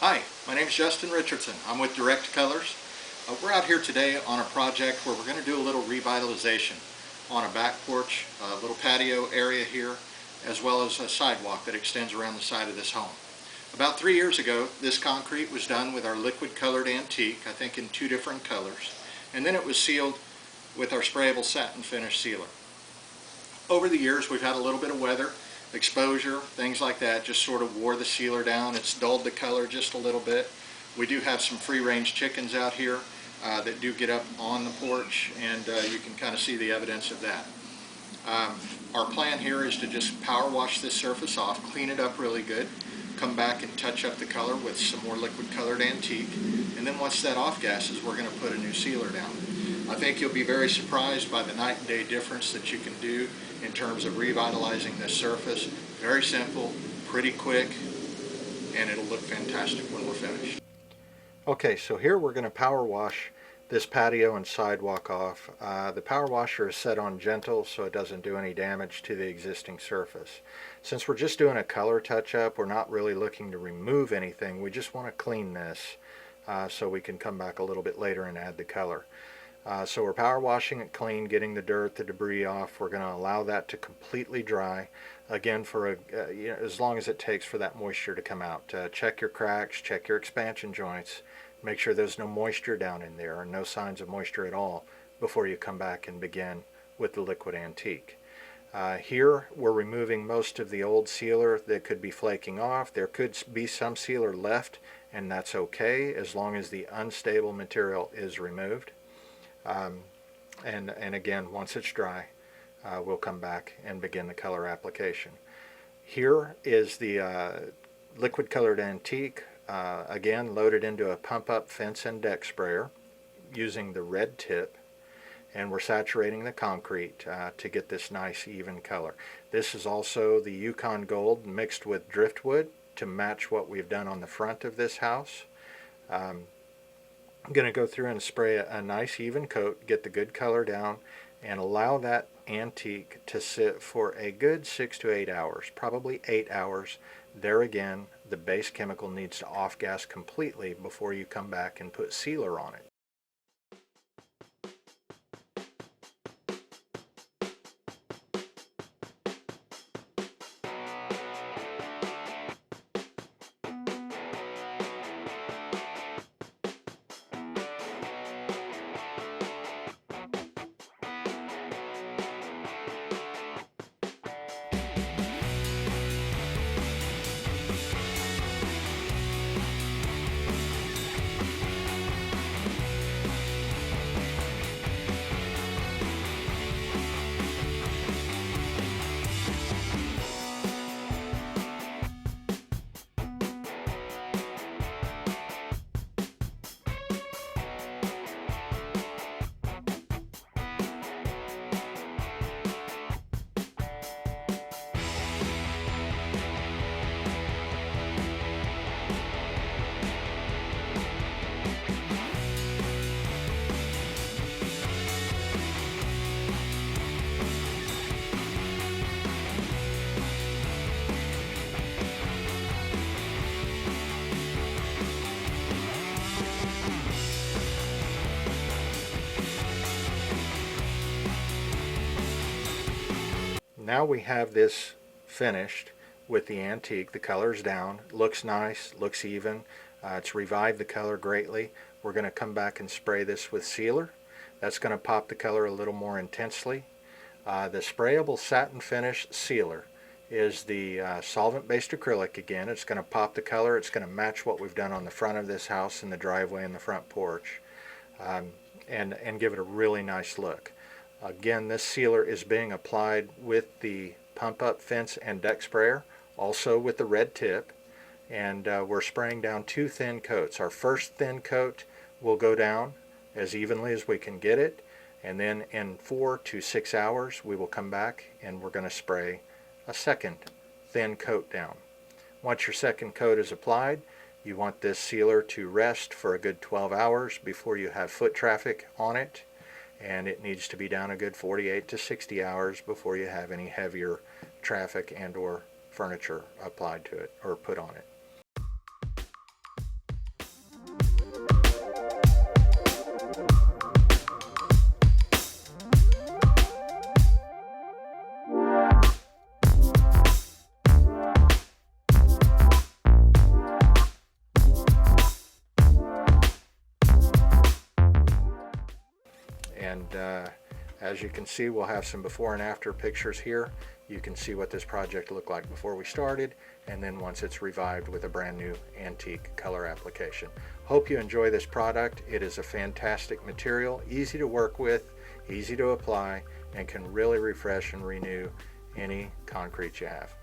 Hi, my name is Justin Richardson. I'm with Direct Colors. We're out here today on a project where we're going to do a little revitalization on a back porch, a little patio area here, as well as a sidewalk that extends around the side of this home. About 3 years ago, this concrete was done with our liquid colored antique, I think in 2 different colors, and then it was sealed with our sprayable satin finish sealer. Over the years, we've had a little bit of weather, exposure, things like that, just sort of wore the sealer down. It's dulled the color just a little bit. We do have some free-range chickens out here that do get up on the porch, and you can kind of see the evidence of that. Our plan here is to just power wash this surface off, clean it up really good, come back and touch up the color with some more liquid colored antique, and then once that off gases, we're going to put a new sealer down. I think you'll be very surprised by the night and day difference that you can do in terms of revitalizing this surface. Very simple, pretty quick, and it'll look fantastic when we're finished. Okay, so here we're going to power wash this patio and sidewalk off. The power washer is set on gentle so it doesn't do any damage to the existing surface. Since we're just doing a color touch-up, we're not really looking to remove anything. We just want to clean this so we can come back a little bit later and add the color. So we're power washing it clean, getting the dirt, the debris off. We're going to allow that to completely dry, again, for as long as it takes for that moisture to come out. Check your cracks, check your expansion joints, make sure there's no moisture down in there or no signs of moisture at all before you come back and begin with the liquid antique. Here we're removing most of the old sealer that could be flaking off. There could be some sealer left, and that's okay as long as the unstable material is removed. And again, once it's dry, we'll come back and begin the color application. Here is the liquid colored antique, again loaded into a pump up fence and deck sprayer using the red tip, and we're saturating the concrete to get this nice even color. This is also the Yukon Gold mixed with driftwood to match what we've done on the front of this house. I'm going to go through and spray a nice even coat, get the good color down, and allow that antique to sit for a good 6 to 8 hours, probably 8 hours. There again, the base chemical needs to off-gas completely before you come back and put sealer on it. Now we have this finished with the antique. The color's down, looks nice, looks even. It's revived the color greatly. We're going to come back and spray this with sealer. That's going to pop the color a little more intensely. The sprayable satin finish sealer is the solvent-based acrylic again. It's going to pop the color. It's going to match what we've done on the front of this house and the driveway and the front porch, and give it a really nice look. Again, this sealer is being applied with the pump-up fence and deck sprayer, also with the red tip, and we're spraying down 2 thin coats. Our first thin coat will go down as evenly as we can get it, and then in 4 to 6 hours we will come back and we're going to spray a second thin coat down. Once your second coat is applied, you want this sealer to rest for a good 12 hours before you have foot traffic on it, and it needs to be down a good 48 to 60 hours before you have any heavier traffic and or furniture applied to it or put on it. And as you can see, we'll have some before and after pictures here. You can see what this project looked like before we started, and then once it's revived with a brand new antique color application. Hope you enjoy this product. It is a fantastic material, easy to work with, easy to apply, and can really refresh and renew any concrete you have.